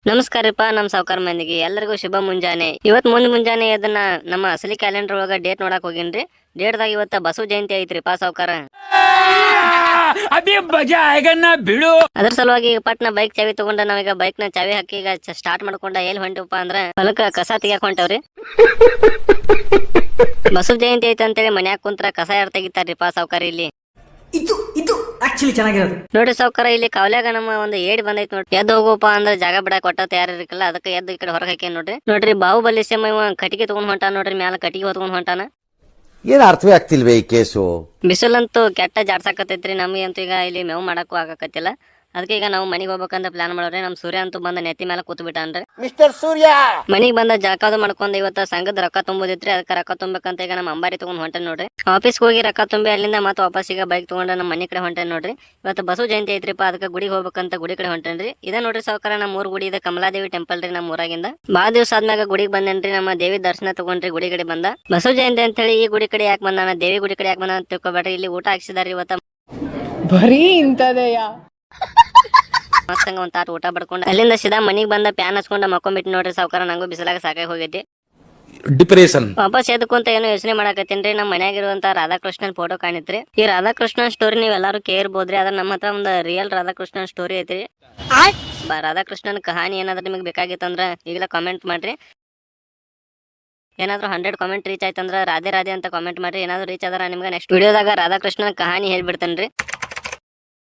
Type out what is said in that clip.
ನಮಸ್ಕಾರಪ್ಪ ನಮ್ಮ ಸಾವುಕಾರ ಮಂದಿಗೆ ಎಲ್ಲರಿಗೂ ಶುಭ ಮುಂಜಾನೆ. ಇವತ್ತು ಮುಂಜಾನೆ ಅದನ್ನ ನಮ್ಮ ಅಸಲಿ ಕ್ಯಾಲೆಂಡರ್ ಒಳಗ ಡೇಟ್ ನೋಡಕ್ ಹೋಗಿನ್ರಿ. ಡೇಟ್ದಾಗ ಇವತ್ತ ಬಸವ ಜಯಂತಿ ಐತ್ರಿಪ್ಪ ಸಾವುಕಾರ. ಬಿಡು. ಅದ್ರ ಸಲುವಾಗಿ ಪಟ್ನ ಬೈಕ್ ಚಾವಿ ತಗೊಂಡ ನಾವೀಗ ಬೈಕ್ ನ ಚಾವಿ ಹಾಕಿ ಈಗ ಸ್ಟಾರ್ಟ್ ಮಾಡ್ಕೊಂಡ ಎಲ್ಲಿ ಹೊಂಟಿವಪ್ಪ ಅಂದ್ರ ಹೊಲಕ್ಕ ಕಸ ತೆಗಿಯಾಕ ಹೊಂಟವ್ರಿ. ಬಸವ ಜಯಂತಿ ಐತೆ ಅಂತೇಳಿ ಮನ್ಯಾಗ ಕುಂತ್ರ ಕಸ ಯಾರು ತೆಗಿತಾರ್ರಿಪ್ಪ ಸಾವುಕಾರ ಇಲ್ಲಿ. ಇದು ಆಕ್ಚುಲಿ ಚೆನ್ನಾಗಿರೋದು ನೋಡ್ರಿ ಸಾವುಕಾರ, ಇಲ್ಲಿ ಕಾವಲ್ಯಾಗ ನಮ್ಮ ಒಂದು ಏಡ್ ಬಂದೈತಿ ನೋಡ್ರಿ. ಎದ್ದು ಹೋಗೋಪ ಅಂದ್ರ ಜಾಗ ಬಿಡಾಕ ಒಟ್ಟ ತಯಾರಿರ್ಕಲ್ಲ, ಅದಕ್ಕೆ ಎದ್ದು ಈ ಕಡೆ ಹೊರಗೆ ಹಾಕಿ ನೋಡ್ರಿ ಬಾಹುಬಲಿ ಸೇಮ ಇವ ಕಟ್ಟಿಗೆ ತಗೊಂಡ್ ಹೊಂಟಾನ ನೋಡ್ರಿ, ಮ್ಯಾಲ ಕಟ್ಟಿಗೆ ಹೊತ್ಕೊಂಡ್ ಹೊಂಟಾನ. ಏನ್ ಅರ್ಥವೇ ಆಗ್ತಿಲ್ವೇ ಈ ಕೇಸು. ಬಿಸಿಲಂತೂ ಕೆಟ್ಟ ಜಾಡ್ಸಾಕತೈತ್ರಿ. ನಮಗೆ ಅಂತೂ ಈಗ ಇಲ್ಲಿ ಮೇವು ಮಾಡಕ್ಕೂ ಆಗಕತ್ತಿಲ್ಲ. ಅದಕ್ಕೆ ಈಗ ನಾವು ಮನಿಗೆ ಹೋಗ್ಬೇಕಂತ ಪ್ಲಾನ್ ಮಾಡೋರಿ. ನಮ್ ಸೂರ್ಯ ಅಂತೂ ಬಂದ ನೆತ್ತಿ ಮೇಲೆ ಕೂತ್ ಬಿಟ್ಟಾನ್ರಿ. ಮಿಸ್ಟರ್ ಸೂರ್ಯ ಮನಿಗ್ ಬಂದ ಜಳಕಾದು ಮಾಡ್ಕೊಂಡ್ ಇವತ್ತ ಸಂಘದ ರೊಕ್ಕ ತುಂಬುದಿತ್ರಿ. ಅದಕ್ಕೆ ರೊಕ್ಕ ತುಂಬಬೇಕಂತ ಈಗ ನಮ್ಮ ಅಂಬಾರಿ ತಗೊಂಡ್ ಹೊಂಟೇನ್ ನೋಡ್ರಿ. ಆಫೀಸ್ಗೆ ಹೋಗಿ ರೊಕ್ಕ ತುಂಬಿ ಅಲ್ಲಿಂದ ಮತ್ತೆ ವಾಪಸ್ ಈಗ ಬೈಕ್ ತಗೊಂಡ ನಮ್ಮ ಮನಿ ಕಡೆ ಹೊಂಟೇನ್ ನೋಡ್ರಿ. ಇವತ್ತು ಬಸವ ಜಯಂತಿ ಐತ್ರಿಪ್ಪ, ಅದಕ್ಕೆ ಗುಡಿಗೆ ಹೋಗ್ಬೇಕಂತ ಗುಡಿ ಕಡೆ ಹೊಂಟೇನ್ರಿ. ಇದ ನೋಡ್ರಿ ಸಾವುಕಾರ, ನಮ್ಮ ಊರ್ ಗುಡಿ ಇದೆ, ಕಮಲಾದೇವಿ ಟೆಂಪಲ್ ರೀ. ನಮ್ಮ ಊರಾಗಿಂದ ಬಾಳ ದಿವಸ ಆದ್ಮ್ಯಾಗ ಗುಡಿಗೆ ಬಂದೇನ್ರಿ. ನಮ್ಮ ದೇವಿ ದರ್ಶನ ತಗೊಂಡ್ರಿ ಗುಡಿ ಕಡೆ ಬಂದ. ಬಸವ ಜಯಂತಿ ಅಂತ ಹೇಳಿ ಈ ಗುಡಿ ಕಡೆ ಯಾಕೆ ಬಂದಾನ, ದೇವಿ ಗುಡಿ ಕಡೆ ಯಾಕೆ ಬಂದ ಅಂತ ತಿಳ್ಕೊಬೇಡ್ರಿ. ಇಲ್ಲಿ ಊಟ ಹಾಕ್ಸಿದಾರಿ ಇವತ್ತ ಬರೀ ಇಂತದೆಯಾ. ಮಸ್ತಂಗ ಒಂದ್ ತಾಟ್ ಊಟ ಬಡ್ಕೊಂಡ ಅಲ್ಲಿಂದ ಸೀದಾ ಮನಿಗ್ ಬಂದ ಪ್ಯಾನ್ ಹಚ್ಕೊಂಡ ಮಕ್ಕೊಂಬಿಟ್ಟು ನೋಡ್ರಿ ಸಾವುಕಾರ. ನಂಗೂ ಬಿಸಿಲಾಗ ಸಾಕಾಗಿ ಹೋಗೈತಿ. ಡಿಪ್ರೆಷನ್ ವಾಪಸ್ ಎದಕ್ಕಂತ ಏನೋ ಯೋಚನೆ ಮಾಡಕತ್ತೀನ್ರಿ. ನಮ್ಮ ಮನ್ಯಾಗಿರುವಂತ ರಾಧಾಕೃಷ್ಣನ್ ಫೋಟೋ ಕಾಣಿತ್ರಿ. ಈ ರಾಧಾಕೃಷ್ಣನ್ ಸ್ಟೋರಿ ನೀವ್ ಎಲ್ಲಾರು ಕೇರ್ಬೋದ್ರಿ. ಅದ್ರ ನಮ್ಮ ಹತ್ರ ಒಂದು ರಿಯಲ್ ರಾಧಾಕೃಷ್ಣನ್ ಸ್ಟೋರಿ ಐತ್ರಿ. ರಾಧಾಕೃಷ್ಣನ್ ಕಹಾನಿ ಏನಾದ್ರು ನಿಮಗೆ ಬೇಕಾಗಿತ್ತಂದ್ರ ಈಗಲ ಕಾಮೆಂಟ್ ಮಾಡ್ರಿ. ಏನಾದ್ರು 100 ಕಾಮೆಂಟ್ ರೀಚ್ ಆಯ್ತಂದ್ರ ರಾಧೆ ರಾಧೆ ಅಂತ ಕಾಮೆಂಟ್ ಮಾಡ್ರಿ. ಏನಾದ್ರು ರೀಚ್ ಆದ್ರ ನಿಮ್ಗೆ ನೆಕ್ಸ್ಟ್ ವಿಡಿಯೋದಾಗ ರಾಧಾಕೃಷ್ಣನ್ ಕಹಾನಿ ಹೇಳ್ಬಿಡ್ತೇನ್ರಿ.